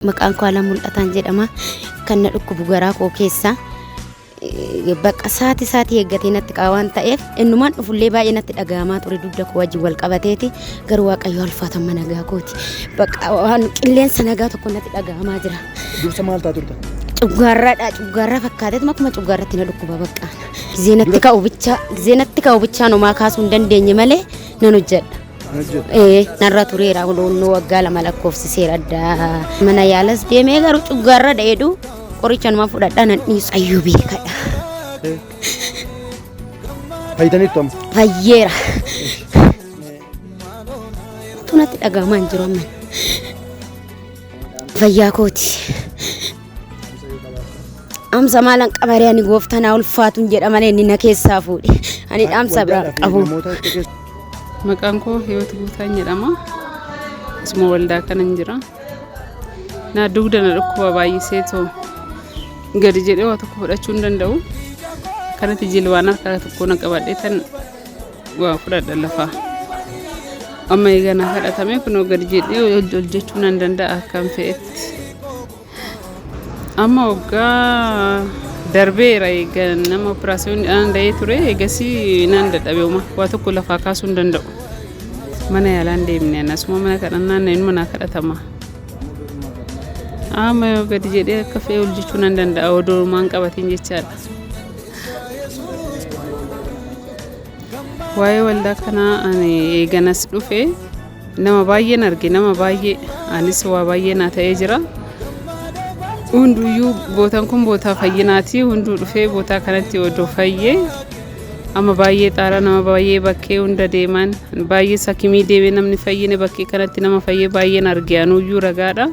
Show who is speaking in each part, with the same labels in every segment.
Speaker 1: Maqaan koo Alam Mul'ataan jedhama. Kan na dhukkubu garaa koo keessa bakka saati eeggatee natti qaawaan ta'eef innumaan dhufullee baay'ee natti dhaga'amaa ture dugda koo wajjin wal qabateeti garuu Waaqayyo alfaatama nagaa kooti. Bakka waan qilleensa nagaa tokko natti dhaga'amaa jira.
Speaker 2: Dursa maal ta'a turte?
Speaker 1: Cuggaarraa fakkaateet makuma cuggaarratti na dhukkuba bakka. Gizee natti ka'u bichaa nomaa kaasuu hin dandeenye malee nan hojjedha. Narra tureera loonoo waggaa lama lakkoofsiseera adda mana yaalas deemee garuu cuggaarra dheedhu qoricha nama fudhadhaa nan dhiisu ayyuu beekadha.
Speaker 2: Fayyitaniittu amma?
Speaker 1: Fayyeera. Tunatti dhaga'amaa hin jiru amma. Fayyaa kooti. Amsa maalan qabaree ani gooftanaa ulfaatuun jedha malee inni na keessaa fuudhe. Ani dhaamsa biraa qabu.
Speaker 3: Maqaan koo Hiyoot Guutaan jedhama. Asuma waldaa kanan jira. Na dugda na dhukkuba baay'isee too gadi jedhee waa tokko fudhachuu hin danda'u. Kanatti jilbaan harkaa tokko na qabadhee tan waa fudhadha lafaa. Amma egaa na kadhatame kunoo gadi jedhee hojjechuu nan danda'a akkam fe'etti. Amma waggaa darbeera egaa nama operaasiyoon danda'ee ture egasii nan dadhabe waa tokko lafaa kaasuu hin danda'u. Mana yaalaan deemne asuma mana kadhannaan inni mana kadhatama. Amma gadi jedhee akka fe'ee hojjechuu nan danda'a odoo maan qabatiin jechaadha. Waa'ee waldaa kanaa ani eeganas dhufe nama baay'een arge nama baay'ee anis waa baay'ee naa ta'ee jira. Hunduyyuu bootaan kun bootaa fayyinaati hunduu dhufee bootaa kanatti odoo fayyee amma baay'ee xaara nama baay'ee bakkee hunda deeman baay'ee sakimii deemee namni fayyine bakkee kanatti nama fayyee baay'een arge anuyyuu ragaadha.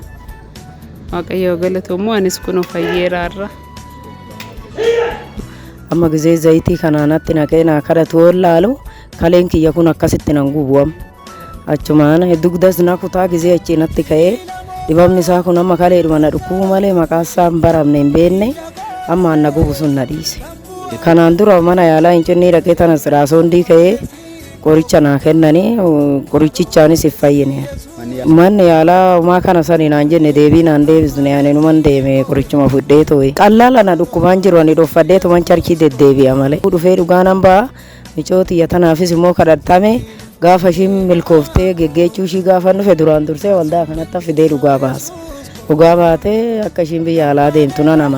Speaker 3: Waaqayyo galatoomu anis kunoo fayyeeraarra.
Speaker 4: Amma gizee zayitii kanaanatti naqee naa kadhatu wallaalu kaleen kiyya kun akkasitti nan gubu'am. Achumaan dugdas na kutaa gizee achi natti ka'ee dhibamni isaa kun amma kaleedhuma na dhukkubu malee maqaa isaa hin baramne hin beekne amma na gubu sun na dhiise. Kanaan dura mana yaalaa hin cinnee dhaqee tana siraasoondii ka'ee qoricha naa kennanii qorichichaanis hin fayyine. Manni yaalaa maa kana sani naan jenne deebii naan deebisne ani numan deeme qorichuma fudhee too'e. Qallaala na dhukkubaan jiru ani dhoffadhee tuman charkii deddeebi'a malee. Dhufee dhugaanan ba'a micootiyya tanaafis immoo kadhattame gaafa ishiin milkooftee geggeechuu ishii gaafa dhufe duraan dursee waldaa kanatti fidee dhugaa baasa. Dhugaa baatee akka ishiin biyya alaa deemtu nan amana.